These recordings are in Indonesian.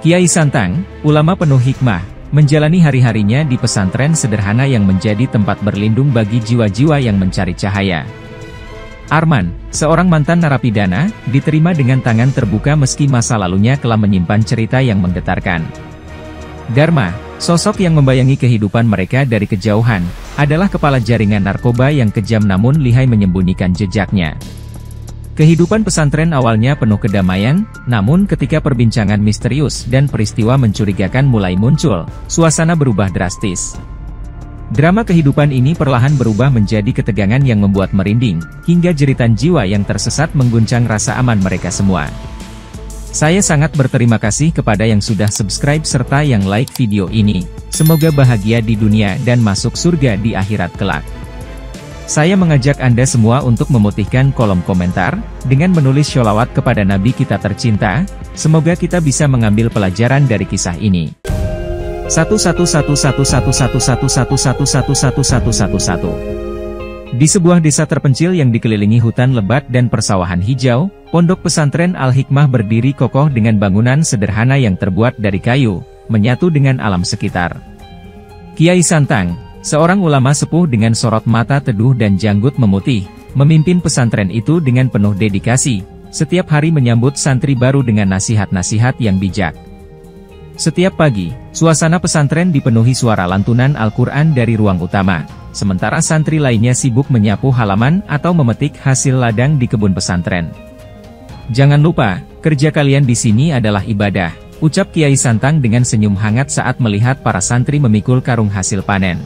Kiai Santang, ulama penuh hikmah, menjalani hari-harinya di pesantren sederhana yang menjadi tempat berlindung bagi jiwa-jiwa yang mencari cahaya. Arman, seorang mantan narapidana, diterima dengan tangan terbuka meski masa lalunya telah menyimpan cerita yang menggetarkan. Dharma, sosok yang membayangi kehidupan mereka dari kejauhan, adalah kepala jaringan narkoba yang kejam namun lihai menyembunyikan jejaknya. Kehidupan pesantren awalnya penuh kedamaian, namun ketika perbincangan misterius dan peristiwa mencurigakan mulai muncul, suasana berubah drastis. Drama kehidupan ini perlahan berubah menjadi ketegangan yang membuat merinding, hingga jeritan jiwa yang tersesat mengguncang rasa aman mereka semua. Saya sangat berterima kasih kepada yang sudah subscribe serta yang like video ini. Semoga bahagia di dunia dan masuk surga di akhirat kelak. Saya mengajak Anda semua untuk memutihkan kolom komentar, dengan menulis sholawat kepada Nabi kita tercinta, semoga kita bisa mengambil pelajaran dari kisah ini. 11111111111111. Di sebuah desa terpencil yang dikelilingi hutan lebat dan persawahan hijau, pondok pesantren Al-Hikmah berdiri kokoh dengan bangunan sederhana yang terbuat dari kayu, menyatu dengan alam sekitar. Kiai Santang, seorang ulama sepuh dengan sorot mata teduh dan janggut memutih, memimpin pesantren itu dengan penuh dedikasi, setiap hari menyambut santri baru dengan nasihat-nasihat yang bijak. Setiap pagi, suasana pesantren dipenuhi suara lantunan Al-Quran dari ruang utama, sementara santri lainnya sibuk menyapu halaman atau memetik hasil ladang di kebun pesantren. Jangan lupa, kerja kalian di sini adalah ibadah, ucap Kiai Santang dengan senyum hangat saat melihat para santri memikul karung hasil panen.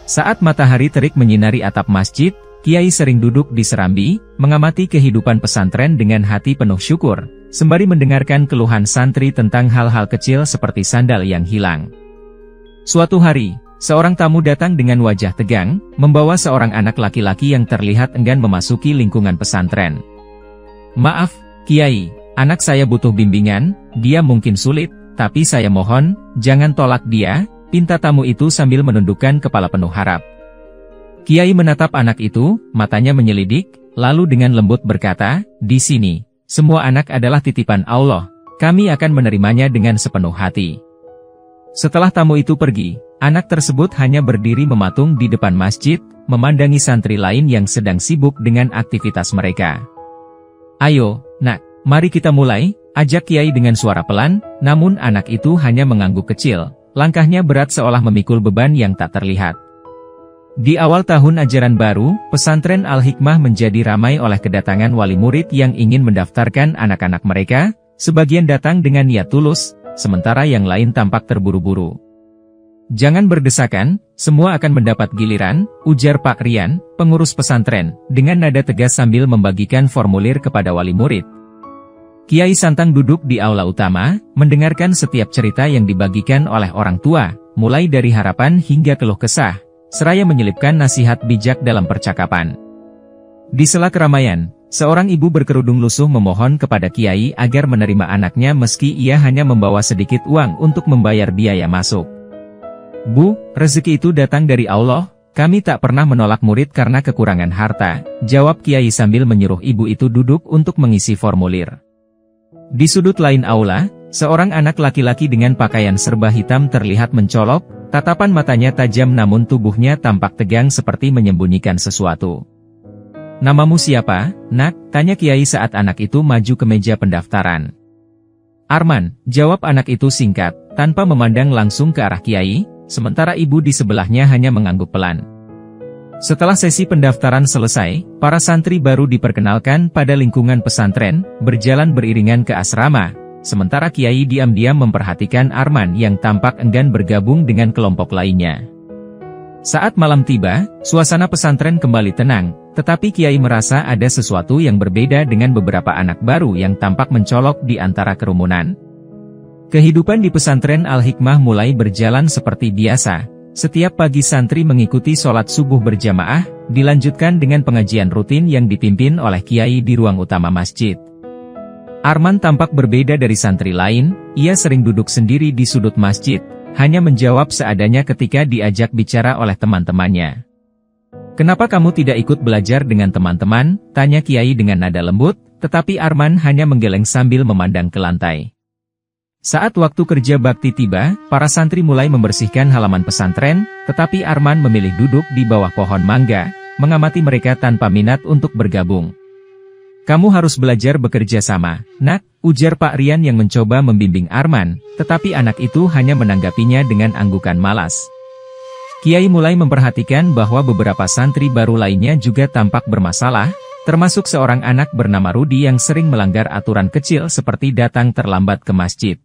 Saat matahari terik menyinari atap masjid, Kiai sering duduk di serambi, mengamati kehidupan pesantren dengan hati penuh syukur, sembari mendengarkan keluhan santri tentang hal-hal kecil seperti sandal yang hilang. Suatu hari, seorang tamu datang dengan wajah tegang, membawa seorang anak laki-laki yang terlihat enggan memasuki lingkungan pesantren. "Maaf, Kiai, anak saya butuh bimbingan, dia mungkin sulit, tapi saya mohon, jangan tolak dia," pinta tamu itu sambil menundukkan kepala penuh harap. Kiai menatap anak itu, matanya menyelidik, lalu dengan lembut berkata, "Di sini, semua anak adalah titipan Allah, kami akan menerimanya dengan sepenuh hati." Setelah tamu itu pergi, anak tersebut hanya berdiri mematung di depan masjid, memandangi santri lain yang sedang sibuk dengan aktivitas mereka. "Ayo, nak, mari kita mulai," ajak Kiai dengan suara pelan, namun anak itu hanya mengangguk kecil. Langkahnya berat seolah memikul beban yang tak terlihat. Di awal tahun ajaran baru, pesantren Al-Hikmah menjadi ramai oleh kedatangan wali murid yang ingin mendaftarkan anak-anak mereka, sebagian datang dengan niat tulus, sementara yang lain tampak terburu-buru. "Jangan berdesakan, semua akan mendapat giliran," ujar Pak Rian, pengurus pesantren, dengan nada tegas sambil membagikan formulir kepada wali murid. Kiai Santang duduk di aula utama, mendengarkan setiap cerita yang dibagikan oleh orang tua, mulai dari harapan hingga keluh kesah, seraya menyelipkan nasihat bijak dalam percakapan. Di sela keramaian, seorang ibu berkerudung lusuh memohon kepada Kiai agar menerima anaknya meski ia hanya membawa sedikit uang untuk membayar biaya masuk. "Bu, rezeki itu datang dari Allah, kami tak pernah menolak murid karena kekurangan harta," jawab Kiai sambil menyuruh ibu itu duduk untuk mengisi formulir. Di sudut lain aula, seorang anak laki-laki dengan pakaian serba hitam terlihat mencolok, tatapan matanya tajam namun tubuhnya tampak tegang seperti menyembunyikan sesuatu. "Namamu siapa, nak?" tanya Kiai saat anak itu maju ke meja pendaftaran. "Arman," jawab anak itu singkat, tanpa memandang langsung ke arah Kiai, sementara ibu di sebelahnya hanya mengangguk pelan. Setelah sesi pendaftaran selesai, para santri baru diperkenalkan pada lingkungan pesantren, berjalan beriringan ke asrama, sementara Kiai diam-diam memperhatikan Arman yang tampak enggan bergabung dengan kelompok lainnya. Saat malam tiba, suasana pesantren kembali tenang, tetapi Kiai merasa ada sesuatu yang berbeda dengan beberapa anak baru yang tampak mencolok di antara kerumunan. Kehidupan di pesantren Al-Hikmah mulai berjalan seperti biasa. Setiap pagi santri mengikuti sholat subuh berjamaah, dilanjutkan dengan pengajian rutin yang dipimpin oleh Kiai di ruang utama masjid. Arman tampak berbeda dari santri lain, ia sering duduk sendiri di sudut masjid, hanya menjawab seadanya ketika diajak bicara oleh teman-temannya. "Kenapa kamu tidak ikut belajar dengan teman-teman?" tanya Kiai dengan nada lembut, tetapi Arman hanya menggeleng sambil memandang ke lantai. Saat waktu kerja bakti tiba, para santri mulai membersihkan halaman pesantren, tetapi Arman memilih duduk di bawah pohon mangga, mengamati mereka tanpa minat untuk bergabung. "Kamu harus belajar bekerja sama, Nak," ujar Pak Rian yang mencoba membimbing Arman, tetapi anak itu hanya menanggapinya dengan anggukan malas. Kiai mulai memperhatikan bahwa beberapa santri baru lainnya juga tampak bermasalah, termasuk seorang anak bernama Rudi yang sering melanggar aturan kecil seperti datang terlambat ke masjid.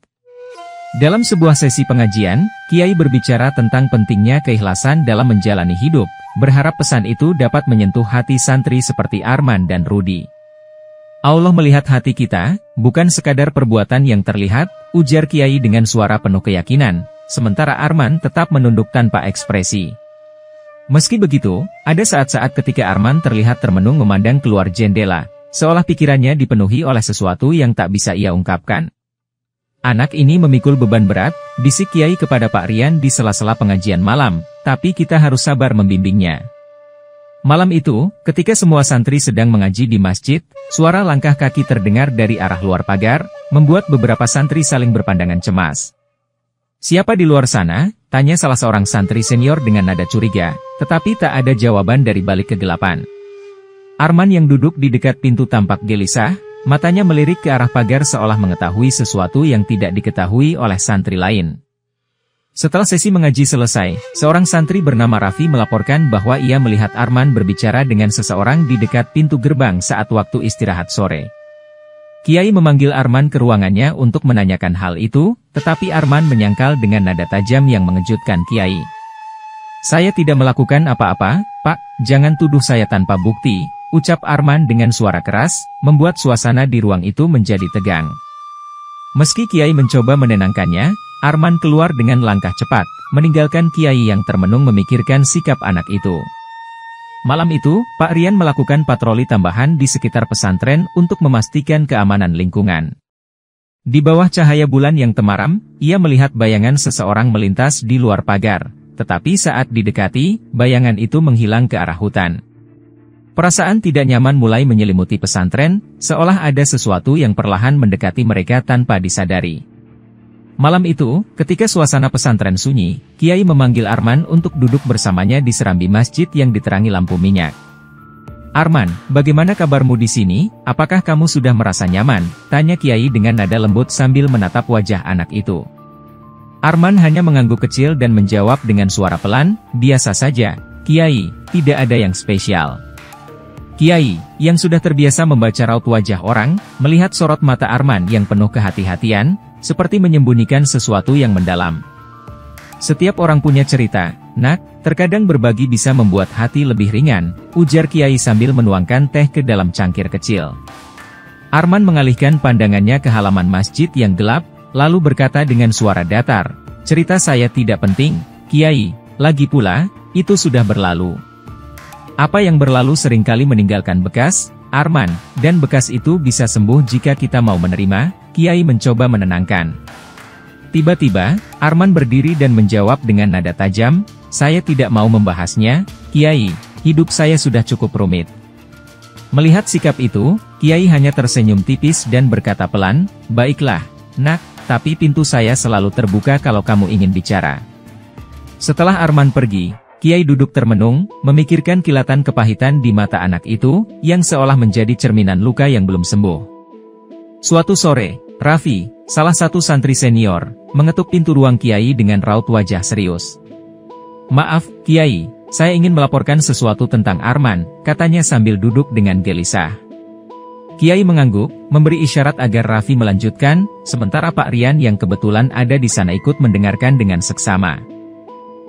Dalam sebuah sesi pengajian, Kiai berbicara tentang pentingnya keikhlasan dalam menjalani hidup, berharap pesan itu dapat menyentuh hati santri seperti Arman dan Rudi. "Allah melihat hati kita, bukan sekadar perbuatan yang terlihat," ujar Kiai dengan suara penuh keyakinan, sementara Arman tetap menunduk tanpa ekspresi. Meski begitu, ada saat-saat ketika Arman terlihat termenung memandang keluar jendela, seolah pikirannya dipenuhi oleh sesuatu yang tak bisa ia ungkapkan. "Anak ini memikul beban berat," bisik Kiai kepada Pak Rian di sela-sela pengajian malam, "tapi kita harus sabar membimbingnya." Malam itu, ketika semua santri sedang mengaji di masjid, suara langkah kaki terdengar dari arah luar pagar, membuat beberapa santri saling berpandangan cemas. "Siapa di luar sana?" tanya salah seorang santri senior dengan nada curiga, tetapi tak ada jawaban dari balik kegelapan. Arman yang duduk di dekat pintu tampak gelisah, matanya melirik ke arah pagar seolah mengetahui sesuatu yang tidak diketahui oleh santri lain. Setelah sesi mengaji selesai, seorang santri bernama Raffi melaporkan bahwa ia melihat Arman berbicara dengan seseorang di dekat pintu gerbang saat waktu istirahat sore. Kiai memanggil Arman ke ruangannya untuk menanyakan hal itu, tetapi Arman menyangkal dengan nada tajam yang mengejutkan Kiai. "Saya tidak melakukan apa-apa, Pak, jangan tuduh saya tanpa bukti," ucap Arman dengan suara keras, membuat suasana di ruang itu menjadi tegang. Meski Kiai mencoba menenangkannya, Arman keluar dengan langkah cepat, meninggalkan Kiai yang termenung memikirkan sikap anak itu. Malam itu, Pak Rian melakukan patroli tambahan di sekitar pesantren untuk memastikan keamanan lingkungan. Di bawah cahaya bulan yang temaram, ia melihat bayangan seseorang melintas di luar pagar, tetapi saat didekati, bayangan itu menghilang ke arah hutan. Perasaan tidak nyaman mulai menyelimuti pesantren, seolah ada sesuatu yang perlahan mendekati mereka tanpa disadari. Malam itu, ketika suasana pesantren sunyi, Kiai memanggil Arman untuk duduk bersamanya di serambi masjid yang diterangi lampu minyak. "Arman, bagaimana kabarmu di sini? Apakah kamu sudah merasa nyaman?" tanya Kiai dengan nada lembut sambil menatap wajah anak itu. Arman hanya mengangguk kecil dan menjawab dengan suara pelan, "Biasa saja, Kiai, tidak ada yang spesial." Kiai, yang sudah terbiasa membaca raut wajah orang, melihat sorot mata Arman yang penuh kehati-hatian, seperti menyembunyikan sesuatu yang mendalam. "Setiap orang punya cerita, Nak, terkadang berbagi bisa membuat hati lebih ringan," ujar Kiai sambil menuangkan teh ke dalam cangkir kecil. Arman mengalihkan pandangannya ke halaman masjid yang gelap, lalu berkata dengan suara datar, "Cerita saya tidak penting, Kiai, lagi pula, itu sudah berlalu. Apa yang berlalu seringkali meninggalkan bekas, Arman, dan bekas itu bisa sembuh jika kita mau menerima." Kiai mencoba menenangkan. Tiba-tiba, Arman berdiri dan menjawab dengan nada tajam, "Saya tidak mau membahasnya, Kiai, hidup saya sudah cukup rumit." Melihat sikap itu, Kiai hanya tersenyum tipis dan berkata pelan, "Baiklah, Nak, tapi pintu saya selalu terbuka kalau kamu ingin bicara." Setelah Arman pergi, Kiai duduk termenung, memikirkan kilatan kepahitan di mata anak itu, yang seolah menjadi cerminan luka yang belum sembuh. Suatu sore, Raffi, salah satu santri senior, mengetuk pintu ruang Kiai dengan raut wajah serius. "Maaf, Kiai, saya ingin melaporkan sesuatu tentang Arman," katanya sambil duduk dengan gelisah. Kiai mengangguk, memberi isyarat agar Raffi melanjutkan, sementara Pak Rian yang kebetulan ada di sana ikut mendengarkan dengan seksama.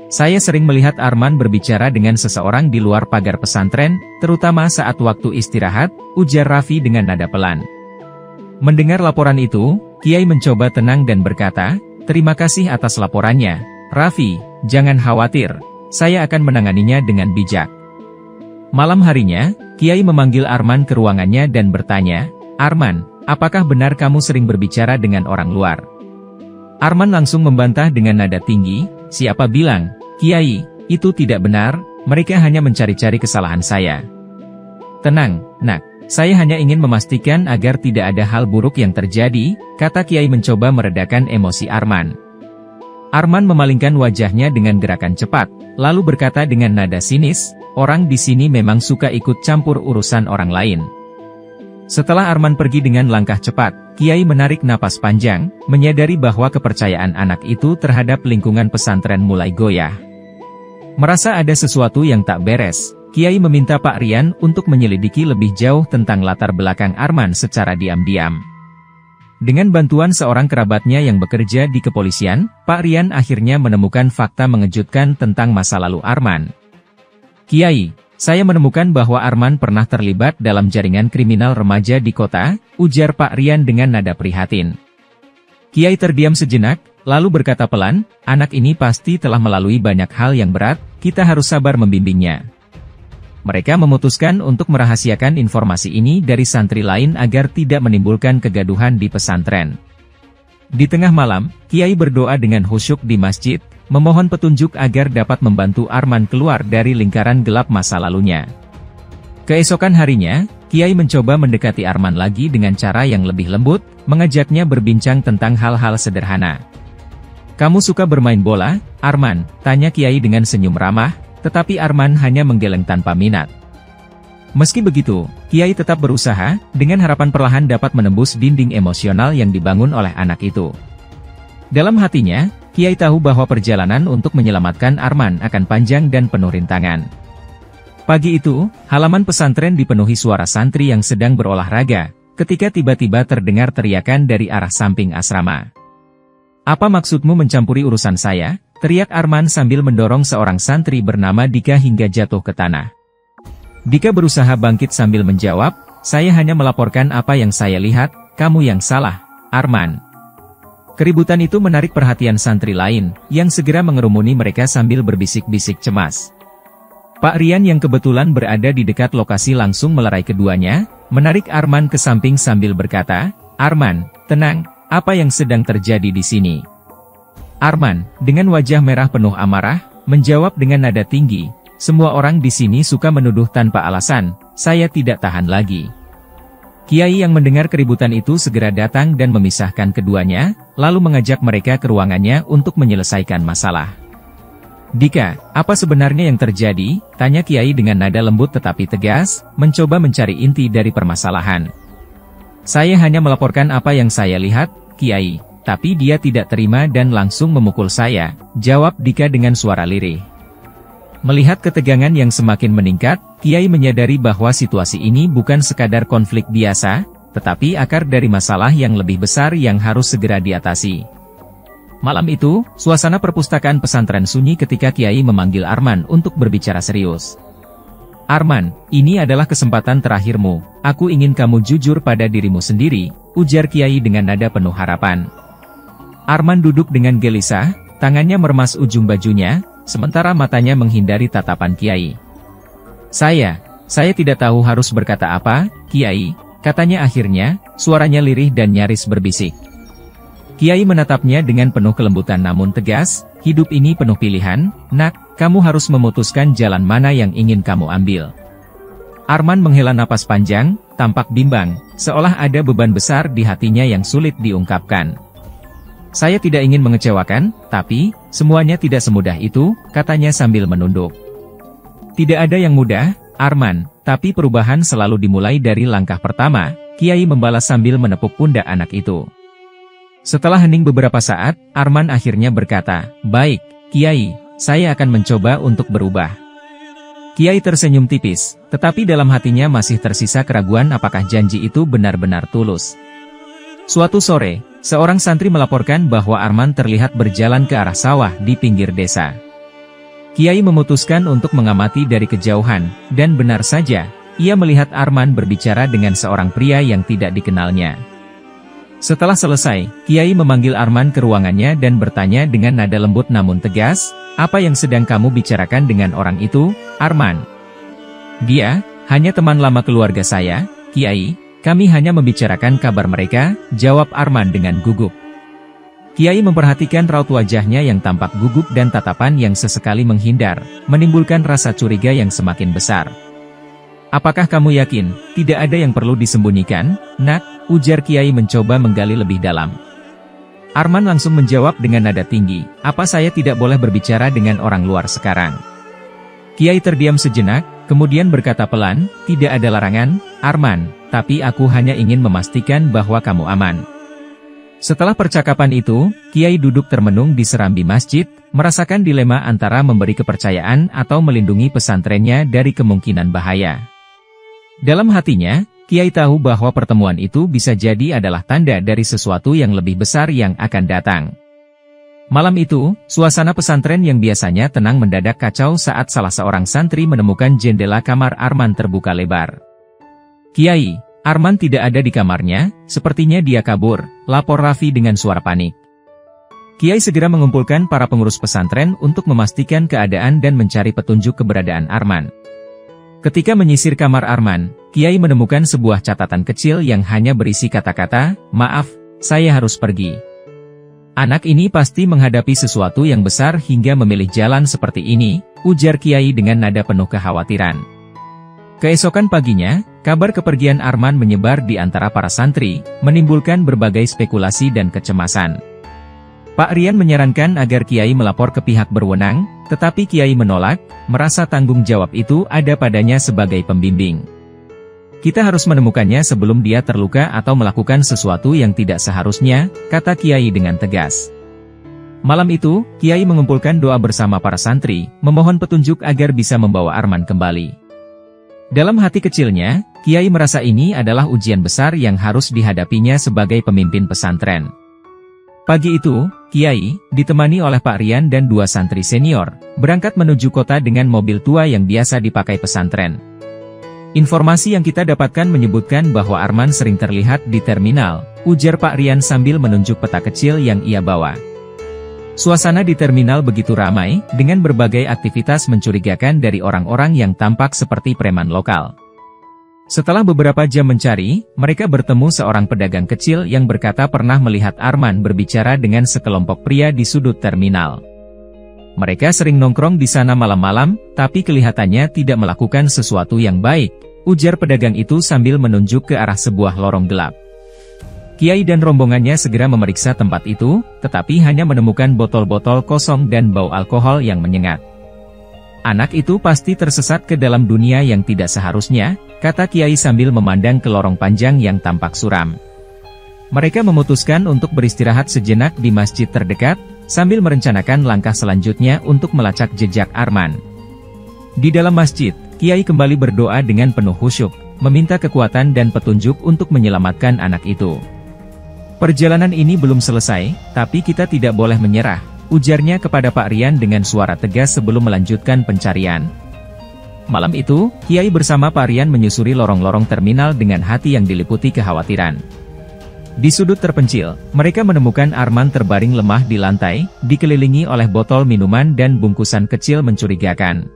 "Saya sering melihat Arman berbicara dengan seseorang di luar pagar pesantren, terutama saat waktu istirahat," ujar Raffi dengan nada pelan. Mendengar laporan itu, Kiai mencoba tenang dan berkata, "Terima kasih atas laporannya, Raffi, jangan khawatir, saya akan menanganinya dengan bijak." Malam harinya, Kiai memanggil Arman ke ruangannya dan bertanya, "Arman, apakah benar kamu sering berbicara dengan orang luar?" Arman langsung membantah dengan nada tinggi, "Siapa bilang, Kiai, itu tidak benar, mereka hanya mencari-cari kesalahan saya." "Tenang, Nak, Saya hanya ingin memastikan agar tidak ada hal buruk yang terjadi, kata Kiai mencoba meredakan emosi Arman. Arman memalingkan wajahnya dengan gerakan cepat, lalu berkata dengan nada sinis, orang di sini memang suka ikut campur urusan orang lain. Setelah Arman pergi dengan langkah cepat, Kiai menarik napas panjang, menyadari bahwa kepercayaan anak itu terhadap lingkungan pesantren mulai goyah. Merasa ada sesuatu yang tak beres, Kiai meminta Pak Rian untuk menyelidiki lebih jauh tentang latar belakang Arman secara diam-diam. Dengan bantuan seorang kerabatnya yang bekerja di kepolisian, Pak Rian akhirnya menemukan fakta mengejutkan tentang masa lalu Arman. Kiai, saya menemukan bahwa Arman pernah terlibat dalam jaringan kriminal remaja di kota, ujar Pak Rian dengan nada prihatin. Kiai terdiam sejenak, lalu berkata pelan, anak ini pasti telah melalui banyak hal yang berat, kita harus sabar membimbingnya. Mereka memutuskan untuk merahasiakan informasi ini dari santri lain agar tidak menimbulkan kegaduhan di pesantren. Di tengah malam, Kiai berdoa dengan khusyuk di masjid, memohon petunjuk agar dapat membantu Arman keluar dari lingkaran gelap masa lalunya. Keesokan harinya, Kiai mencoba mendekati Arman lagi dengan cara yang lebih lembut, mengajaknya berbincang tentang hal-hal sederhana. Kamu suka bermain bola, Arman? Tanya Kiai dengan senyum ramah. Tetapi Arman hanya menggeleng tanpa minat. Meski begitu, Kiai tetap berusaha, dengan harapan perlahan dapat menembus dinding emosional yang dibangun oleh anak itu. Dalam hatinya, Kiai tahu bahwa perjalanan untuk menyelamatkan Arman akan panjang dan penuh rintangan. Pagi itu, halaman pesantren dipenuhi suara santri yang sedang berolahraga, ketika tiba-tiba terdengar teriakan dari arah samping asrama. Apa maksudmu mencampuri urusan saya? Teriak Arman sambil mendorong seorang santri bernama Dika hingga jatuh ke tanah. Dika berusaha bangkit sambil menjawab, saya hanya melaporkan apa yang saya lihat, kamu yang salah, Arman. Keributan itu menarik perhatian santri lain, yang segera mengerumuni mereka sambil berbisik-bisik cemas. Pak Rian yang kebetulan berada di dekat lokasi langsung melerai keduanya, menarik Arman ke samping sambil berkata, Arman, tenang, apa yang sedang terjadi di sini? Arman, dengan wajah merah penuh amarah, menjawab dengan nada tinggi, semua orang di sini suka menuduh tanpa alasan, saya tidak tahan lagi. Kiai yang mendengar keributan itu segera datang dan memisahkan keduanya, lalu mengajak mereka ke ruangannya untuk menyelesaikan masalah. Dika, apa sebenarnya yang terjadi? Tanya Kiai dengan nada lembut tetapi tegas, mencoba mencari inti dari permasalahan. Saya hanya melaporkan apa yang saya lihat, Kiai. Tapi dia tidak terima dan langsung memukul saya, jawab Dika dengan suara lirih. Melihat ketegangan yang semakin meningkat, Kiai menyadari bahwa situasi ini bukan sekadar konflik biasa, tetapi akar dari masalah yang lebih besar yang harus segera diatasi. Malam itu, suasana perpustakaan pesantren sunyi ketika Kiai memanggil Arman untuk berbicara serius. Arman, ini adalah kesempatan terakhirmu, aku ingin kamu jujur pada dirimu sendiri, ujar Kiai dengan nada penuh harapan. Arman duduk dengan gelisah, tangannya meremas ujung bajunya, sementara matanya menghindari tatapan Kiai. Saya tidak tahu harus berkata apa, Kiai, katanya akhirnya, suaranya lirih dan nyaris berbisik. Kiai menatapnya dengan penuh kelembutan namun tegas, hidup ini penuh pilihan, nak, kamu harus memutuskan jalan mana yang ingin kamu ambil. Arman menghela napas panjang, tampak bimbang, seolah ada beban besar di hatinya yang sulit diungkapkan. Saya tidak ingin mengecewakan, tapi, semuanya tidak semudah itu, katanya sambil menunduk. Tidak ada yang mudah, Arman, tapi perubahan selalu dimulai dari langkah pertama, Kiai membalas sambil menepuk pundak anak itu. Setelah hening beberapa saat, Arman akhirnya berkata, baik, Kiai, saya akan mencoba untuk berubah. Kiai tersenyum tipis, tetapi dalam hatinya masih tersisa keraguan apakah janji itu benar-benar tulus. Suatu sore, seorang santri melaporkan bahwa Arman terlihat berjalan ke arah sawah di pinggir desa. Kiai memutuskan untuk mengamati dari kejauhan, dan benar saja, ia melihat Arman berbicara dengan seorang pria yang tidak dikenalnya. Setelah selesai, Kiai memanggil Arman ke ruangannya dan bertanya dengan nada lembut namun tegas, apa yang sedang kamu bicarakan dengan orang itu, Arman? Dia, hanya teman lama keluarga saya, Kiai. Kami hanya membicarakan kabar mereka, jawab Arman dengan gugup. Kiai memperhatikan raut wajahnya yang tampak gugup dan tatapan yang sesekali menghindar, menimbulkan rasa curiga yang semakin besar. Apakah kamu yakin, tidak ada yang perlu disembunyikan, Nak? Ujar Kiai mencoba menggali lebih dalam. Arman langsung menjawab dengan nada tinggi, apa saya tidak boleh berbicara dengan orang luar sekarang? Kiai terdiam sejenak, kemudian berkata pelan, tidak ada larangan, Arman, tapi aku hanya ingin memastikan bahwa kamu aman. Setelah percakapan itu, Kiai duduk termenung di serambi masjid, merasakan dilema antara memberi kepercayaan atau melindungi pesantrennya dari kemungkinan bahaya. Dalam hatinya, Kiai tahu bahwa pertemuan itu bisa jadi adalah tanda dari sesuatu yang lebih besar yang akan datang. Malam itu, suasana pesantren yang biasanya tenang mendadak kacau saat salah seorang santri menemukan jendela kamar Arman terbuka lebar. Kiai, Arman tidak ada di kamarnya, sepertinya dia kabur, lapor Raffi dengan suara panik. Kiai segera mengumpulkan para pengurus pesantren untuk memastikan keadaan dan mencari petunjuk keberadaan Arman. Ketika menyisir kamar Arman, Kiai menemukan sebuah catatan kecil yang hanya berisi kata-kata, maaf, saya harus pergi. Anak ini pasti menghadapi sesuatu yang besar hingga memilih jalan seperti ini, ujar Kiai dengan nada penuh kekhawatiran. Keesokan paginya, kabar kepergian Arman menyebar di antara para santri, menimbulkan berbagai spekulasi dan kecemasan. Pak Rian menyarankan agar Kiai melapor ke pihak berwenang, tetapi Kiai menolak, merasa tanggung jawab itu ada padanya sebagai pembimbing. Kita harus menemukannya sebelum dia terluka atau melakukan sesuatu yang tidak seharusnya, kata Kiai dengan tegas. Malam itu, Kiai mengumpulkan doa bersama para santri, memohon petunjuk agar bisa membawa Arman kembali. Dalam hati kecilnya, Kiai merasa ini adalah ujian besar yang harus dihadapinya sebagai pemimpin pesantren. Pagi itu, Kiai, ditemani oleh Pak Rian dan 2 santri senior, berangkat menuju kota dengan mobil tua yang biasa dipakai pesantren. Informasi yang kita dapatkan menyebutkan bahwa Arman sering terlihat di terminal, ujar Pak Rian sambil menunjuk peta kecil yang ia bawa. Suasana di terminal begitu ramai, dengan berbagai aktivitas mencurigakan dari orang-orang yang tampak seperti preman lokal. Setelah beberapa jam mencari, mereka bertemu seorang pedagang kecil yang berkata pernah melihat Arman berbicara dengan sekelompok pria di sudut terminal. Mereka sering nongkrong di sana malam-malam, tapi kelihatannya tidak melakukan sesuatu yang baik, ujar pedagang itu sambil menunjuk ke arah sebuah lorong gelap. Kiai dan rombongannya segera memeriksa tempat itu, tetapi hanya menemukan botol-botol kosong dan bau alkohol yang menyengat. Anak itu pasti tersesat ke dalam dunia yang tidak seharusnya, kata Kiai sambil memandang ke lorong panjang yang tampak suram. Mereka memutuskan untuk beristirahat sejenak di masjid terdekat, sambil merencanakan langkah selanjutnya untuk melacak jejak Arman. Di dalam masjid, Kiai kembali berdoa dengan penuh khusyuk, meminta kekuatan dan petunjuk untuk menyelamatkan anak itu. Perjalanan ini belum selesai, tapi kita tidak boleh menyerah, ujarnya kepada Pak Rian dengan suara tegas sebelum melanjutkan pencarian. Malam itu, Kiai bersama Pak Rian menyusuri lorong-lorong terminal dengan hati yang diliputi kekhawatiran. Di sudut terpencil, mereka menemukan Arman terbaring lemah di lantai, dikelilingi oleh botol minuman dan bungkusan kecil mencurigakan.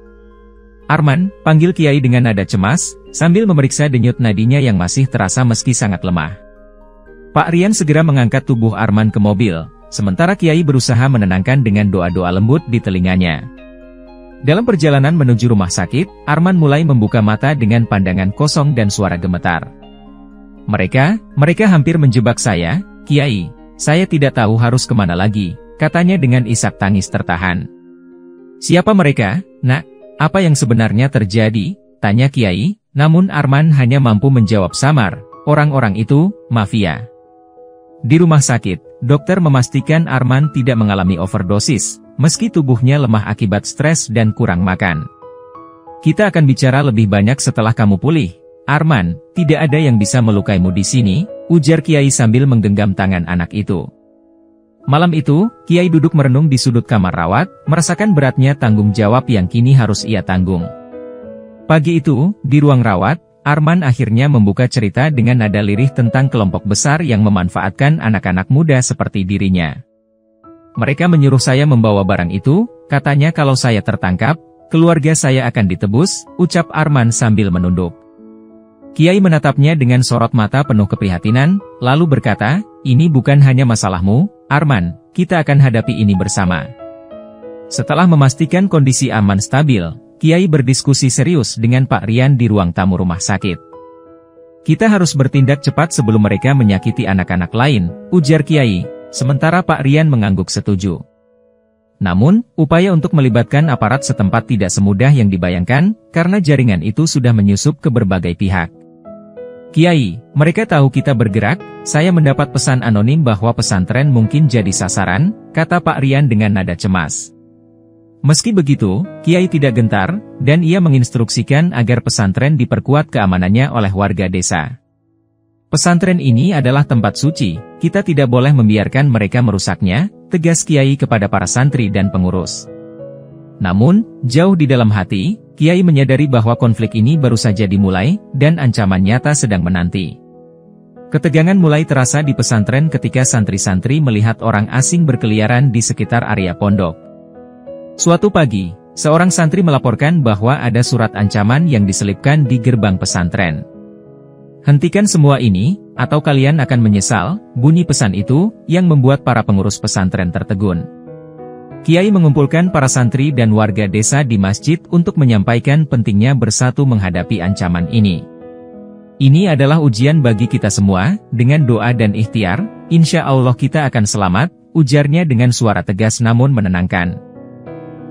Arman, panggil Kiai dengan nada cemas, sambil memeriksa denyut nadinya yang masih terasa meski sangat lemah. Pak Rian segera mengangkat tubuh Arman ke mobil, sementara Kiai berusaha menenangkan dengan doa-doa lembut di telinganya. Dalam perjalanan menuju rumah sakit, Arman mulai membuka mata dengan pandangan kosong dan suara gemetar. Mereka hampir menjebak saya, Kiai. Saya tidak tahu harus kemana lagi, katanya dengan isak tangis tertahan. Siapa mereka, Nak? Apa yang sebenarnya terjadi? Tanya Kiai, namun Arman hanya mampu menjawab samar, orang-orang itu, mafia. Di rumah sakit, dokter memastikan Arman tidak mengalami overdosis, meski tubuhnya lemah akibat stres dan kurang makan. Kita akan bicara lebih banyak setelah kamu pulih. Arman, tidak ada yang bisa melukaimu di sini, ujar Kiai sambil menggenggam tangan anak itu. Malam itu, Kiai duduk merenung di sudut kamar rawat, merasakan beratnya tanggung jawab yang kini harus ia tanggung. Pagi itu, di ruang rawat, Arman akhirnya membuka cerita dengan nada lirih tentang kelompok besar yang memanfaatkan anak-anak muda seperti dirinya. Mereka menyuruh saya membawa barang itu, katanya kalau saya tertangkap, keluarga saya akan ditebus, ucap Arman sambil menunduk. Kiai menatapnya dengan sorot mata penuh keprihatinan, lalu berkata, ini bukan hanya masalahmu, Arman, kita akan hadapi ini bersama. Setelah memastikan kondisi Arman stabil, Kiai berdiskusi serius dengan Pak Rian di ruang tamu rumah sakit. Kita harus bertindak cepat sebelum mereka menyakiti anak-anak lain, ujar Kiai, sementara Pak Rian mengangguk setuju. Namun, upaya untuk melibatkan aparat setempat tidak semudah yang dibayangkan, karena jaringan itu sudah menyusup ke berbagai pihak. Kiai, mereka tahu kita bergerak, saya mendapat pesan anonim bahwa pesantren mungkin jadi sasaran, kata Pak Rian dengan nada cemas. Meski begitu, Kiai tidak gentar, dan ia menginstruksikan agar pesantren diperkuat keamanannya oleh warga desa. Pesantren ini adalah tempat suci, kita tidak boleh membiarkan mereka merusaknya, tegas Kiai kepada para santri dan pengurus. Namun, jauh di dalam hati, Kiai menyadari bahwa konflik ini baru saja dimulai, dan ancaman nyata sedang menanti. Ketegangan mulai terasa di pesantren ketika santri-santri melihat orang asing berkeliaran di sekitar area pondok. Suatu pagi, seorang santri melaporkan bahwa ada surat ancaman yang diselipkan di gerbang pesantren. Hentikan semua ini, atau kalian akan menyesal, bunyi pesan itu, yang membuat para pengurus pesantren tertegun. Kiai mengumpulkan para santri dan warga desa di masjid untuk menyampaikan pentingnya bersatu menghadapi ancaman ini. Ini adalah ujian bagi kita semua, dengan doa dan ikhtiar, insya Allah kita akan selamat, ujarnya dengan suara tegas namun menenangkan.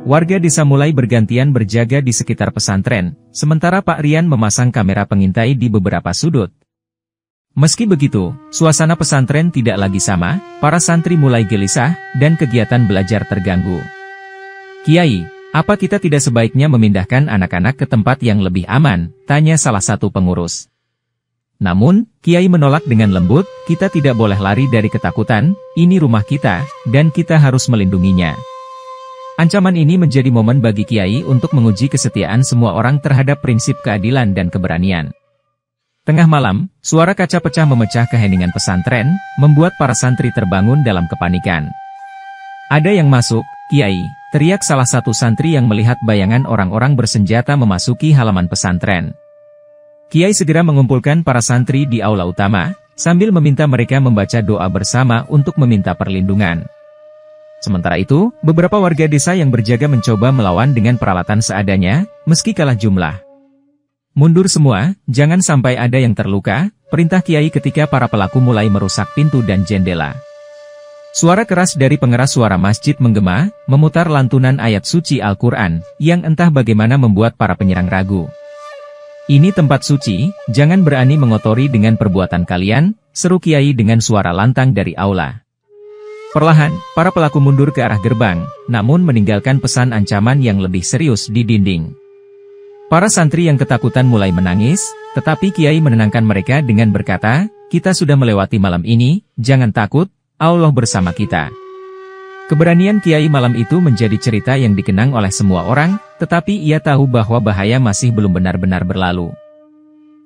Warga desa mulai bergantian berjaga di sekitar pesantren, sementara Pak Rian memasang kamera pengintai di beberapa sudut. Meski begitu, suasana pesantren tidak lagi sama, para santri mulai gelisah, dan kegiatan belajar terganggu. Kiai, apa kita tidak sebaiknya memindahkan anak-anak ke tempat yang lebih aman? Tanya salah satu pengurus. Namun, Kiai menolak dengan lembut, kita tidak boleh lari dari ketakutan, ini rumah kita, dan kita harus melindunginya. Ancaman ini menjadi momen bagi Kiai untuk menguji kesetiaan semua orang terhadap prinsip keadilan dan keberanian. Tengah malam, suara kaca pecah memecah keheningan pesantren, membuat para santri terbangun dalam kepanikan. Ada yang masuk, Kiai, teriak salah satu santri yang melihat bayangan orang-orang bersenjata memasuki halaman pesantren. Kiai segera mengumpulkan para santri di aula utama, sambil meminta mereka membaca doa bersama untuk meminta perlindungan. Sementara itu, beberapa warga desa yang berjaga mencoba melawan dengan peralatan seadanya, meski kalah jumlah. Mundur semua, jangan sampai ada yang terluka, perintah Kiai ketika para pelaku mulai merusak pintu dan jendela. Suara keras dari pengeras suara masjid menggema, memutar lantunan ayat suci Al-Quran, yang entah bagaimana membuat para penyerang ragu. Ini tempat suci, jangan berani mengotori dengan perbuatan kalian, seru Kiai dengan suara lantang dari aula. Perlahan, para pelaku mundur ke arah gerbang, namun meninggalkan pesan ancaman yang lebih serius di dinding. Para santri yang ketakutan mulai menangis, tetapi Kiai menenangkan mereka dengan berkata, kita sudah melewati malam ini, jangan takut, Allah bersama kita. Keberanian Kiai malam itu menjadi cerita yang dikenang oleh semua orang, tetapi ia tahu bahwa bahaya masih belum benar-benar berlalu.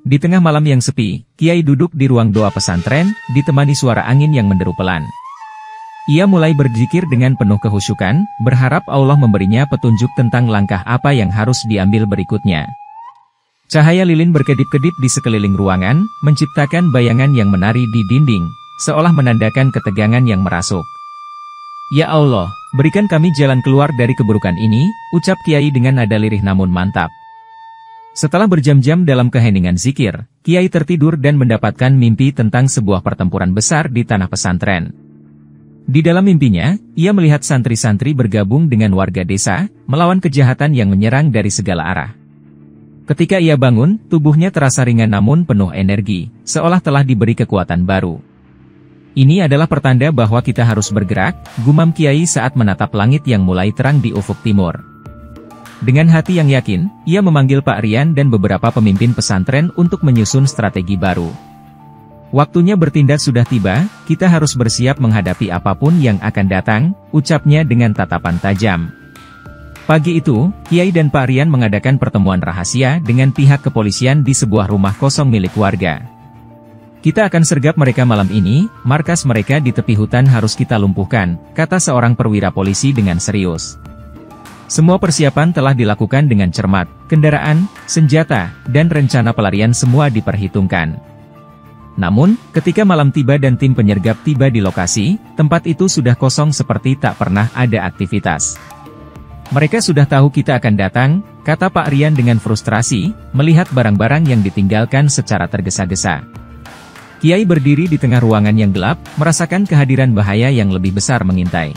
Di tengah malam yang sepi, Kiai duduk di ruang doa pesantren, ditemani suara angin yang menderu pelan. Ia mulai berzikir dengan penuh kehusyukan, berharap Allah memberinya petunjuk tentang langkah apa yang harus diambil berikutnya. Cahaya lilin berkedip-kedip di sekeliling ruangan, menciptakan bayangan yang menari di dinding, seolah menandakan ketegangan yang merasuk. Ya Allah, berikan kami jalan keluar dari keburukan ini, ucap Kiai dengan nada lirih namun mantap. Setelah berjam-jam dalam keheningan zikir, Kiai tertidur dan mendapatkan mimpi tentang sebuah pertempuran besar di tanah pesantren. Di dalam mimpinya, ia melihat santri-santri bergabung dengan warga desa, melawan kejahatan yang menyerang dari segala arah. Ketika ia bangun, tubuhnya terasa ringan namun penuh energi, seolah telah diberi kekuatan baru. Ini adalah pertanda bahwa kita harus bergerak, gumam Kiai saat menatap langit yang mulai terang di ufuk timur. Dengan hati yang yakin, ia memanggil Pak Rian dan beberapa pemimpin pesantren untuk menyusun strategi baru. Waktunya bertindak sudah tiba, kita harus bersiap menghadapi apapun yang akan datang, ucapnya dengan tatapan tajam. Pagi itu, Kiai dan Pak Rian mengadakan pertemuan rahasia dengan pihak kepolisian di sebuah rumah kosong milik warga. Kita akan sergap mereka malam ini, markas mereka di tepi hutan harus kita lumpuhkan, kata seorang perwira polisi dengan serius. Semua persiapan telah dilakukan dengan cermat, kendaraan, senjata, dan rencana pelarian semua diperhitungkan. Namun, ketika malam tiba dan tim penyergap tiba di lokasi, tempat itu sudah kosong seperti tak pernah ada aktivitas. Mereka sudah tahu kita akan datang, kata Pak Rian dengan frustrasi, melihat barang-barang yang ditinggalkan secara tergesa-gesa. Kiai berdiri di tengah ruangan yang gelap, merasakan kehadiran bahaya yang lebih besar mengintai.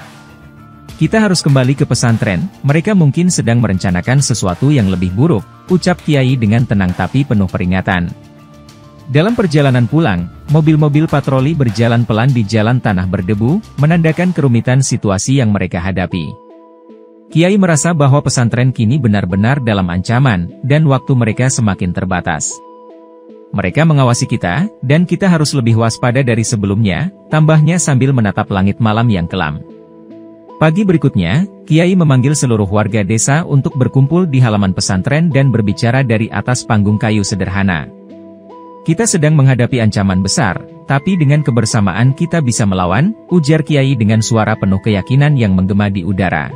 Kita harus kembali ke pesantren, mereka mungkin sedang merencanakan sesuatu yang lebih buruk, ucap Kiai dengan tenang tapi penuh peringatan. Dalam perjalanan pulang, mobil-mobil patroli berjalan pelan di jalan tanah berdebu, menandakan kerumitan situasi yang mereka hadapi. Kiai merasa bahwa pesantren kini benar-benar dalam ancaman, dan waktu mereka semakin terbatas. Mereka mengawasi kita, dan kita harus lebih waspada dari sebelumnya, tambahnya sambil menatap langit malam yang kelam. Pagi berikutnya, Kiai memanggil seluruh warga desa untuk berkumpul di halaman pesantren dan berbicara dari atas panggung kayu sederhana. Kita sedang menghadapi ancaman besar, tapi dengan kebersamaan kita bisa melawan, ujar Kiai dengan suara penuh keyakinan yang menggema di udara.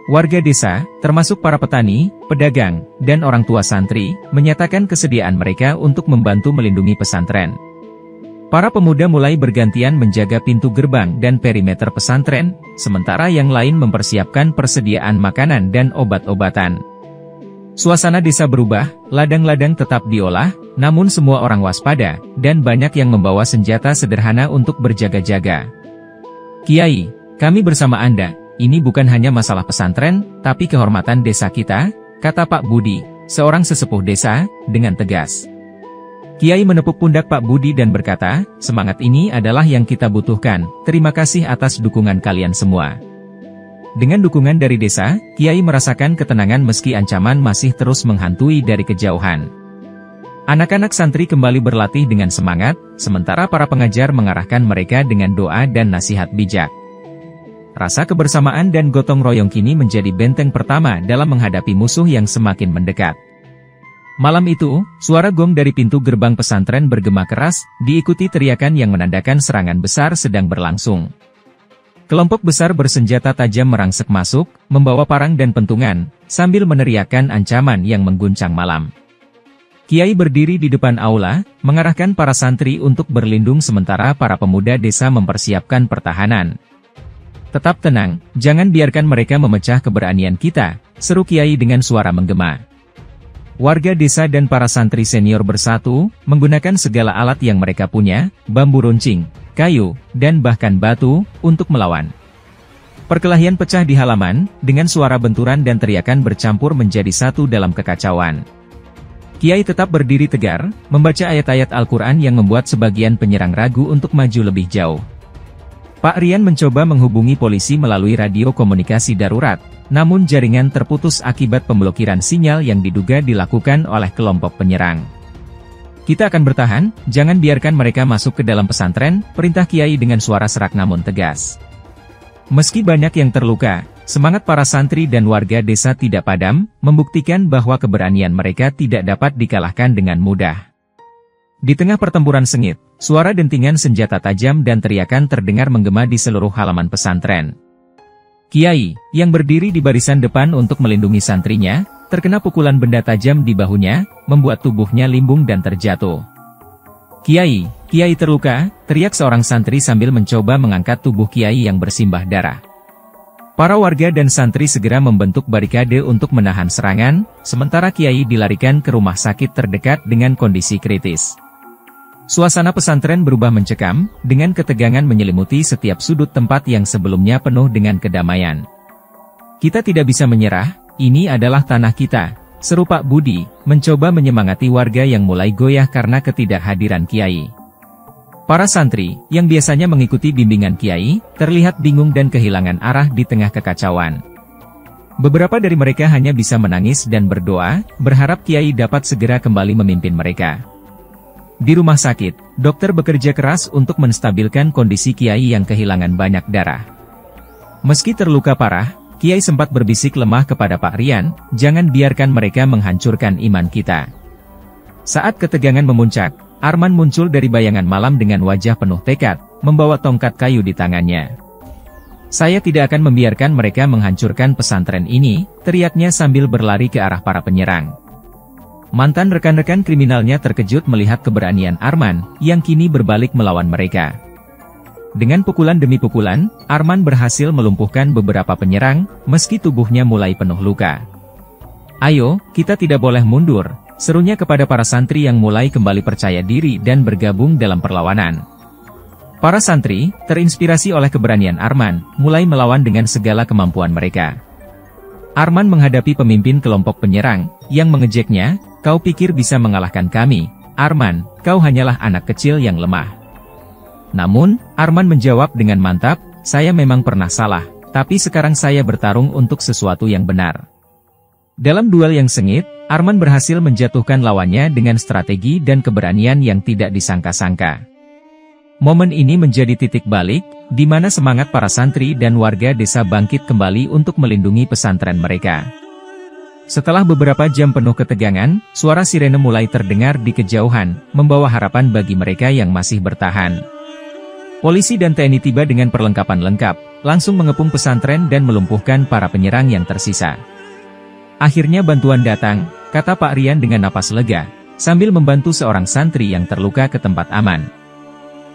Warga desa, termasuk para petani, pedagang, dan orang tua santri, menyatakan kesediaan mereka untuk membantu melindungi pesantren. Para pemuda mulai bergantian menjaga pintu gerbang dan perimeter pesantren, sementara yang lain mempersiapkan persediaan makanan dan obat-obatan. Suasana desa berubah, ladang-ladang tetap diolah, namun semua orang waspada, dan banyak yang membawa senjata sederhana untuk berjaga-jaga. Kiai, kami bersama Anda. Ini bukan hanya masalah pesantren, tapi kehormatan desa kita, kata Pak Budi, seorang sesepuh desa, dengan tegas. Kiai menepuk pundak Pak Budi dan berkata, semangat ini adalah yang kita butuhkan, terima kasih atas dukungan kalian semua. Dengan dukungan dari desa, Kiai merasakan ketenangan meski ancaman masih terus menghantui dari kejauhan. Anak-anak santri kembali berlatih dengan semangat, sementara para pengajar mengarahkan mereka dengan doa dan nasihat bijak. Rasa kebersamaan dan gotong royong kini menjadi benteng pertama dalam menghadapi musuh yang semakin mendekat. Malam itu, suara gong dari pintu gerbang pesantren bergema keras, diikuti teriakan yang menandakan serangan besar sedang berlangsung. Kelompok besar bersenjata tajam merangsek masuk, membawa parang dan pentungan, sambil meneriakkan ancaman yang mengguncang malam. Kiai berdiri di depan aula, mengarahkan para santri untuk berlindung sementara para pemuda desa mempersiapkan pertahanan. Tetap tenang, jangan biarkan mereka memecah keberanian kita, seru Kiai dengan suara menggema. Warga desa dan para santri senior bersatu, menggunakan segala alat yang mereka punya, bambu runcing, kayu, dan bahkan batu, untuk melawan. Perkelahian pecah di halaman, dengan suara benturan dan teriakan bercampur menjadi satu dalam kekacauan. Kiai tetap berdiri tegar, membaca ayat-ayat Al-Quran yang membuat sebagian penyerang ragu untuk maju lebih jauh. Pak Rian mencoba menghubungi polisi melalui radio komunikasi darurat, namun jaringan terputus akibat pemblokiran sinyal yang diduga dilakukan oleh kelompok penyerang. Kita akan bertahan, jangan biarkan mereka masuk ke dalam pesantren, perintah Kiai dengan suara serak namun tegas. Meski banyak yang terluka, semangat para santri dan warga desa tidak padam, membuktikan bahwa keberanian mereka tidak dapat dikalahkan dengan mudah. Di tengah pertempuran sengit, suara dentingan senjata tajam dan teriakan terdengar menggema di seluruh halaman pesantren. Kiai, yang berdiri di barisan depan untuk melindungi santrinya, terkena pukulan benda tajam di bahunya, membuat tubuhnya limbung dan terjatuh. Kiai terluka, teriak seorang santri sambil mencoba mengangkat tubuh Kiai yang bersimbah darah. Para warga dan santri segera membentuk barikade untuk menahan serangan, sementara Kiai dilarikan ke rumah sakit terdekat dengan kondisi kritis. Suasana pesantren berubah mencekam, dengan ketegangan menyelimuti setiap sudut tempat yang sebelumnya penuh dengan kedamaian. Kita tidak bisa menyerah, ini adalah tanah kita, seru Pak Budi, mencoba menyemangati warga yang mulai goyah karena ketidakhadiran Kiai. Para santri, yang biasanya mengikuti bimbingan Kiai, terlihat bingung dan kehilangan arah di tengah kekacauan. Beberapa dari mereka hanya bisa menangis dan berdoa, berharap Kiai dapat segera kembali memimpin mereka. Di rumah sakit, dokter bekerja keras untuk menstabilkan kondisi Kiai yang kehilangan banyak darah. Meski terluka parah, Kiai sempat berbisik lemah kepada Pak Rian, jangan biarkan mereka menghancurkan iman kita. Saat ketegangan memuncak, Arman muncul dari bayangan malam dengan wajah penuh tekad, membawa tongkat kayu di tangannya. Saya tidak akan membiarkan mereka menghancurkan pesantren ini, teriaknya sambil berlari ke arah para penyerang. Mantan rekan-rekan kriminalnya terkejut melihat keberanian Arman, yang kini berbalik melawan mereka. Dengan pukulan demi pukulan, Arman berhasil melumpuhkan beberapa penyerang, meski tubuhnya mulai penuh luka. "Ayo, kita tidak boleh mundur," serunya kepada para santri yang mulai kembali percaya diri dan bergabung dalam perlawanan. Para santri, terinspirasi oleh keberanian Arman, mulai melawan dengan segala kemampuan mereka. Arman menghadapi pemimpin kelompok penyerang, yang mengejeknya, "Kau pikir bisa mengalahkan kami? Arman, kau hanyalah anak kecil yang lemah." Namun, Arman menjawab dengan mantap, "Saya memang pernah salah, tapi sekarang saya bertarung untuk sesuatu yang benar." Dalam duel yang sengit, Arman berhasil menjatuhkan lawannya dengan strategi dan keberanian yang tidak disangka-sangka. Momen ini menjadi titik balik, di mana semangat para santri dan warga desa bangkit kembali untuk melindungi pesantren mereka. Setelah beberapa jam penuh ketegangan, suara sirene mulai terdengar di kejauhan, membawa harapan bagi mereka yang masih bertahan. Polisi dan TNI tiba dengan perlengkapan lengkap, langsung mengepung pesantren dan melumpuhkan para penyerang yang tersisa. "Akhirnya bantuan datang," kata Pak Rian dengan napas lega, sambil membantu seorang santri yang terluka ke tempat aman.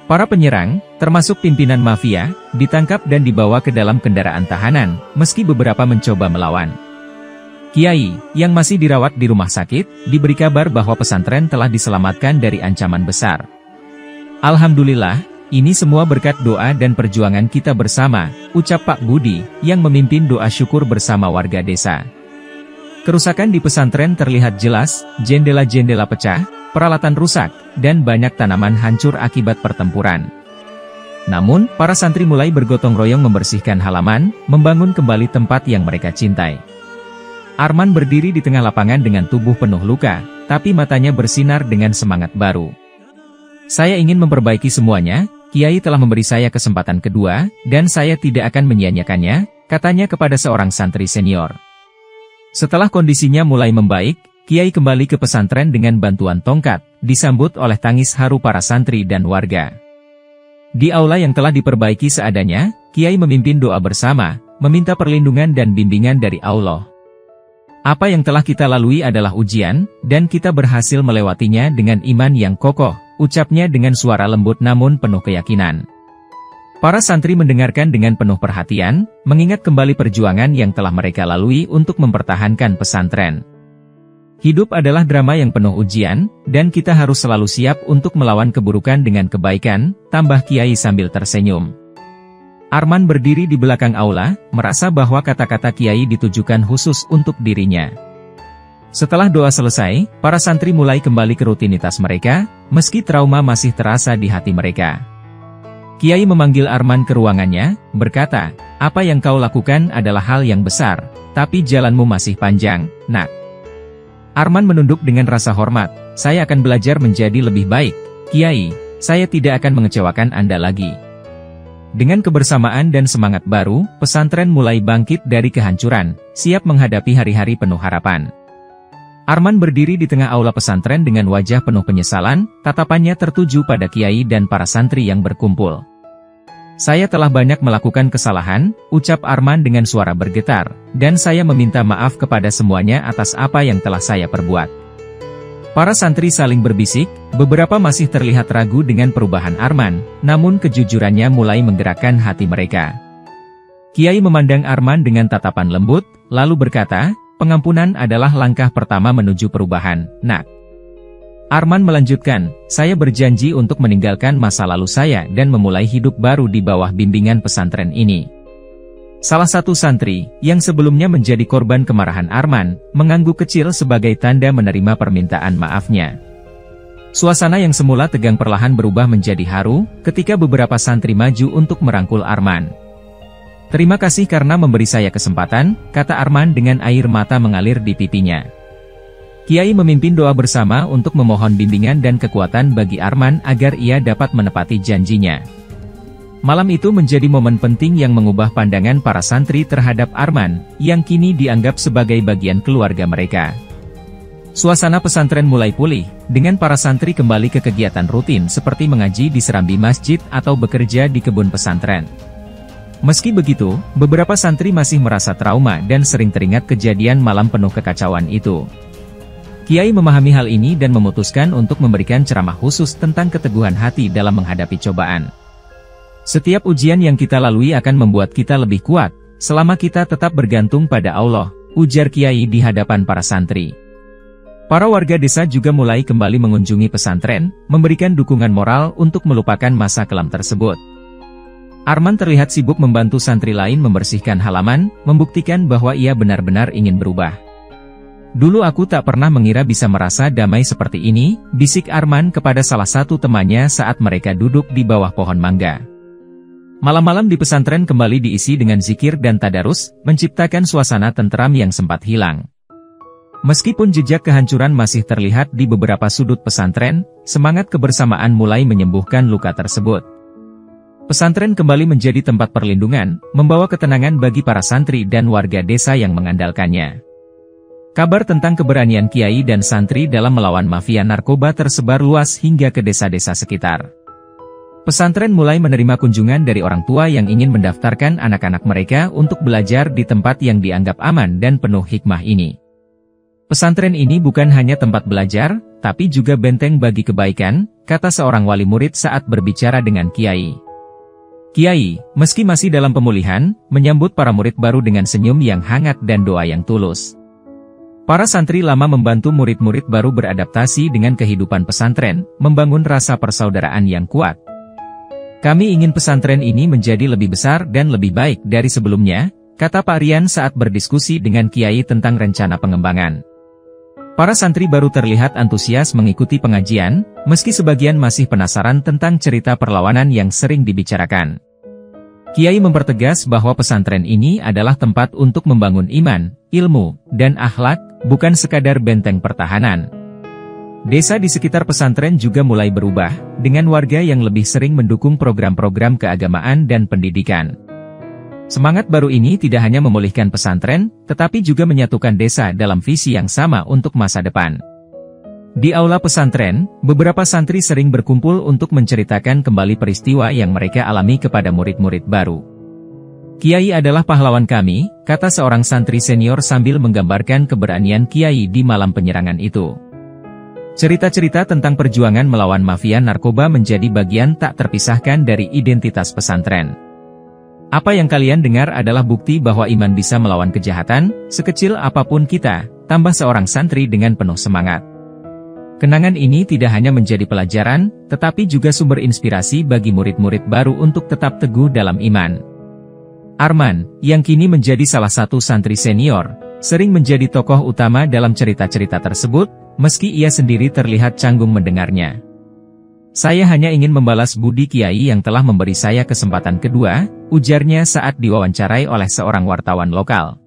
Para penyerang, termasuk pimpinan mafia, ditangkap dan dibawa ke dalam kendaraan tahanan, meski beberapa mencoba melawan. Kiai, yang masih dirawat di rumah sakit, diberi kabar bahwa pesantren telah diselamatkan dari ancaman besar. "Alhamdulillah, ini semua berkat doa dan perjuangan kita bersama," ucap Pak Budi, yang memimpin doa syukur bersama warga desa. Kerusakan di pesantren terlihat jelas, jendela-jendela pecah, peralatan rusak, dan banyak tanaman hancur akibat pertempuran. Namun, para santri mulai bergotong royong membersihkan halaman, membangun kembali tempat yang mereka cintai. Arman berdiri di tengah lapangan dengan tubuh penuh luka, tapi matanya bersinar dengan semangat baru. "Saya ingin memperbaiki semuanya. Kiai telah memberi saya kesempatan kedua, dan saya tidak akan menyia-nyiakannya," katanya kepada seorang santri senior. Setelah kondisinya mulai membaik, Kiai kembali ke pesantren dengan bantuan tongkat, disambut oleh tangis haru para santri dan warga. Di aula yang telah diperbaiki seadanya, Kiai memimpin doa bersama, meminta perlindungan dan bimbingan dari Allah. "Apa yang telah kita lalui adalah ujian, dan kita berhasil melewatinya dengan iman yang kokoh," ucapnya dengan suara lembut namun penuh keyakinan. Para santri mendengarkan dengan penuh perhatian, mengingat kembali perjuangan yang telah mereka lalui untuk mempertahankan pesantren. Hidup adalah drama yang penuh ujian, dan kita harus selalu siap untuk melawan keburukan dengan kebaikan, tambah Kiai sambil tersenyum. Arman berdiri di belakang aula, merasa bahwa kata-kata Kiai ditujukan khusus untuk dirinya. Setelah doa selesai, para santri mulai kembali ke rutinitas mereka, meski trauma masih terasa di hati mereka. Kiai memanggil Arman ke ruangannya, berkata, "Apa yang kau lakukan adalah hal yang besar, tapi jalanmu masih panjang, nak." Arman menunduk dengan rasa hormat, "Saya akan belajar menjadi lebih baik, Kiai. Saya tidak akan mengecewakan Anda lagi." Dengan kebersamaan dan semangat baru, pesantren mulai bangkit dari kehancuran, siap menghadapi hari-hari penuh harapan. Arman berdiri di tengah aula pesantren dengan wajah penuh penyesalan, tatapannya tertuju pada Kiai dan para santri yang berkumpul. "Saya telah banyak melakukan kesalahan," ucap Arman dengan suara bergetar, "dan saya meminta maaf kepada semuanya atas apa yang telah saya perbuat." Para santri saling berbisik, beberapa masih terlihat ragu dengan perubahan Arman, namun kejujurannya mulai menggerakkan hati mereka. Kiai memandang Arman dengan tatapan lembut, lalu berkata, "Pengampunan adalah langkah pertama menuju perubahan, nak." Arman melanjutkan, "Saya berjanji untuk meninggalkan masa lalu saya dan memulai hidup baru di bawah bimbingan pesantren ini." Salah satu santri, yang sebelumnya menjadi korban kemarahan Arman, mengangguk kecil sebagai tanda menerima permintaan maafnya. Suasana yang semula tegang perlahan berubah menjadi haru, ketika beberapa santri maju untuk merangkul Arman. "Terima kasih karena memberi saya kesempatan," kata Arman dengan air mata mengalir di pipinya. Kiai memimpin doa bersama untuk memohon bimbingan dan kekuatan bagi Arman agar ia dapat menepati janjinya. Malam itu menjadi momen penting yang mengubah pandangan para santri terhadap Arman, yang kini dianggap sebagai bagian keluarga mereka. Suasana pesantren mulai pulih, dengan para santri kembali ke kegiatan rutin seperti mengaji di serambi masjid atau bekerja di kebun pesantren. Meski begitu, beberapa santri masih merasa trauma dan sering teringat kejadian malam penuh kekacauan itu. Kiai memahami hal ini dan memutuskan untuk memberikan ceramah khusus tentang keteguhan hati dalam menghadapi cobaan. Setiap ujian yang kita lalui akan membuat kita lebih kuat, selama kita tetap bergantung pada Allah, ujar Kiai di hadapan para santri. Para warga desa juga mulai kembali mengunjungi pesantren, memberikan dukungan moral untuk melupakan masa kelam tersebut. Arman terlihat sibuk membantu santri lain membersihkan halaman, membuktikan bahwa ia benar-benar ingin berubah. Dulu aku tak pernah mengira bisa merasa damai seperti ini, bisik Arman kepada salah satu temannya saat mereka duduk di bawah pohon mangga. Malam-malam di pesantren kembali diisi dengan zikir dan tadarus, menciptakan suasana tentram yang sempat hilang. Meskipun jejak kehancuran masih terlihat di beberapa sudut pesantren, semangat kebersamaan mulai menyembuhkan luka tersebut. Pesantren kembali menjadi tempat perlindungan, membawa ketenangan bagi para santri dan warga desa yang mengandalkannya. Kabar tentang keberanian kiai dan santri dalam melawan mafia narkoba tersebar luas hingga ke desa-desa sekitar. Pesantren mulai menerima kunjungan dari orang tua yang ingin mendaftarkan anak-anak mereka untuk belajar di tempat yang dianggap aman dan penuh hikmah ini. Pesantren ini bukan hanya tempat belajar, tapi juga benteng bagi kebaikan, kata seorang wali murid saat berbicara dengan Kiai. Kiai, meski masih dalam pemulihan, menyambut para murid baru dengan senyum yang hangat dan doa yang tulus. Para santri lama membantu murid-murid baru beradaptasi dengan kehidupan pesantren, membangun rasa persaudaraan yang kuat. Kami ingin pesantren ini menjadi lebih besar dan lebih baik dari sebelumnya, kata Pak Rian saat berdiskusi dengan Kiai tentang rencana pengembangan. Para santri baru terlihat antusias mengikuti pengajian, meski sebagian masih penasaran tentang cerita perlawanan yang sering dibicarakan. Kiai mempertegas bahwa pesantren ini adalah tempat untuk membangun iman, ilmu, dan akhlak, bukan sekadar benteng pertahanan. Desa di sekitar pesantren juga mulai berubah, dengan warga yang lebih sering mendukung program-program keagamaan dan pendidikan. Semangat baru ini tidak hanya memulihkan pesantren, tetapi juga menyatukan desa dalam visi yang sama untuk masa depan. Di aula pesantren, beberapa santri sering berkumpul untuk menceritakan kembali peristiwa yang mereka alami kepada murid-murid baru. Kiai adalah pahlawan kami, kata seorang santri senior sambil menggambarkan keberanian Kiai di malam penyerangan itu. Cerita-cerita tentang perjuangan melawan mafia narkoba menjadi bagian tak terpisahkan dari identitas pesantren. Apa yang kalian dengar adalah bukti bahwa iman bisa melawan kejahatan, sekecil apapun kita, tambah seorang santri dengan penuh semangat. Kenangan ini tidak hanya menjadi pelajaran, tetapi juga sumber inspirasi bagi murid-murid baru untuk tetap teguh dalam iman. Arman, yang kini menjadi salah satu santri senior, sering menjadi tokoh utama dalam cerita-cerita tersebut, meski ia sendiri terlihat canggung mendengarnya. Saya hanya ingin membalas budi Kiai yang telah memberi saya kesempatan kedua, ujarnya saat diwawancarai oleh seorang wartawan lokal.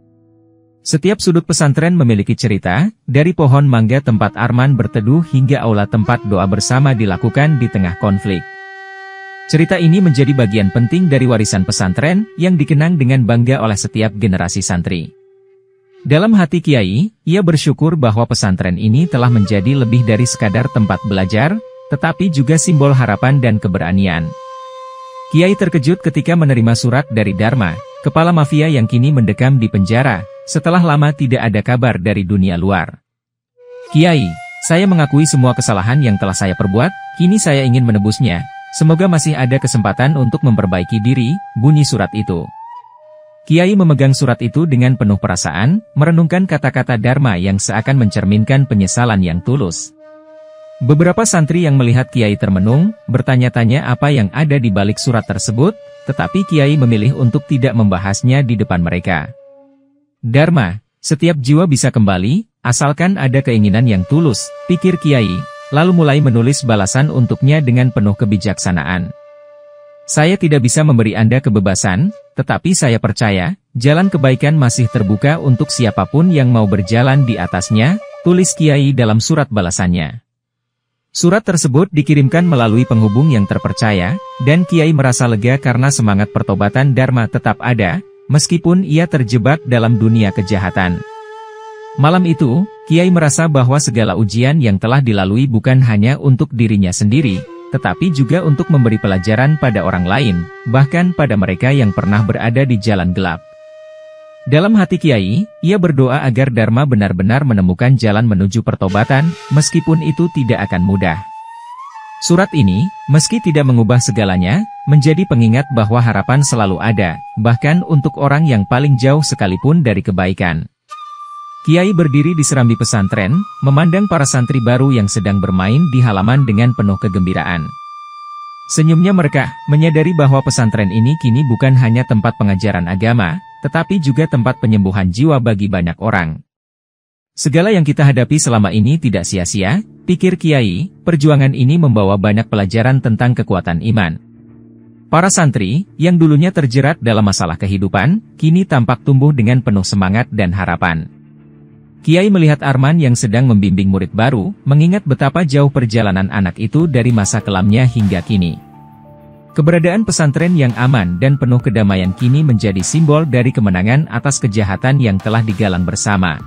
Setiap sudut pesantren memiliki cerita, dari pohon mangga tempat Arman berteduh hingga aula tempat doa bersama dilakukan di tengah konflik. Cerita ini menjadi bagian penting dari warisan pesantren, yang dikenang dengan bangga oleh setiap generasi santri. Dalam hati Kiai, ia bersyukur bahwa pesantren ini telah menjadi lebih dari sekadar tempat belajar, tetapi juga simbol harapan dan keberanian. Kiai terkejut ketika menerima surat dari Dharma, kepala mafia yang kini mendekam di penjara, setelah lama tidak ada kabar dari dunia luar. Kiai, saya mengakui semua kesalahan yang telah saya perbuat, kini saya ingin menebusnya, semoga masih ada kesempatan untuk memperbaiki diri, bunyi surat itu. Kiai memegang surat itu dengan penuh perasaan, merenungkan kata-kata Dharma yang seakan mencerminkan penyesalan yang tulus. Beberapa santri yang melihat Kiai termenung, bertanya-tanya apa yang ada di balik surat tersebut, tetapi Kiai memilih untuk tidak membahasnya di depan mereka. Dharma, setiap jiwa bisa kembali, asalkan ada keinginan yang tulus, pikir Kiai, lalu mulai menulis balasan untuknya dengan penuh kebijaksanaan. Saya tidak bisa memberi Anda kebebasan, tetapi saya percaya, jalan kebaikan masih terbuka untuk siapapun yang mau berjalan di atasnya, tulis Kiai dalam surat balasannya. Surat tersebut dikirimkan melalui penghubung yang terpercaya, dan Kiai merasa lega karena semangat pertobatan Dharma tetap ada, meskipun ia terjebak dalam dunia kejahatan. Malam itu, Kiai merasa bahwa segala ujian yang telah dilalui bukan hanya untuk dirinya sendiri, tetapi juga untuk memberi pelajaran pada orang lain, bahkan pada mereka yang pernah berada di jalan gelap. Dalam hati Kiai, ia berdoa agar Dharma benar-benar menemukan jalan menuju pertobatan, meskipun itu tidak akan mudah. Surat ini, meski tidak mengubah segalanya, menjadi pengingat bahwa harapan selalu ada, bahkan untuk orang yang paling jauh sekalipun dari kebaikan. Kiai berdiri di serambi pesantren, memandang para santri baru yang sedang bermain di halaman dengan penuh kegembiraan. Senyumnya merekah, menyadari bahwa pesantren ini kini bukan hanya tempat pengajaran agama, tetapi juga tempat penyembuhan jiwa bagi banyak orang. Segala yang kita hadapi selama ini tidak sia-sia, pikir Kiai, perjuangan ini membawa banyak pelajaran tentang kekuatan iman. Para santri, yang dulunya terjerat dalam masalah kehidupan, kini tampak tumbuh dengan penuh semangat dan harapan. Kiai melihat Arman yang sedang membimbing murid baru, mengingat betapa jauh perjalanan anak itu dari masa kelamnya hingga kini. Keberadaan pesantren yang aman dan penuh kedamaian kini menjadi simbol dari kemenangan atas kejahatan yang telah digalang bersama.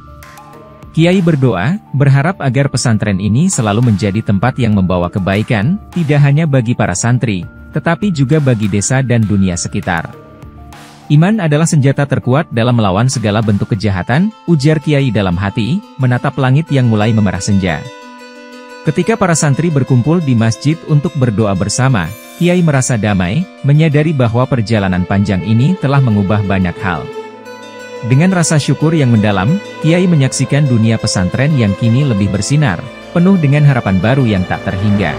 Kiai berdoa, berharap agar pesantren ini selalu menjadi tempat yang membawa kebaikan, tidak hanya bagi para santri, tetapi juga bagi desa dan dunia sekitar. Iman adalah senjata terkuat dalam melawan segala bentuk kejahatan, ujar Kiai dalam hati, menatap langit yang mulai memerah senja. Ketika para santri berkumpul di masjid untuk berdoa bersama, Kiai merasa damai, menyadari bahwa perjalanan panjang ini telah mengubah banyak hal. Dengan rasa syukur yang mendalam, Kiai menyaksikan dunia pesantren yang kini lebih bersinar, penuh dengan harapan baru yang tak terhingga.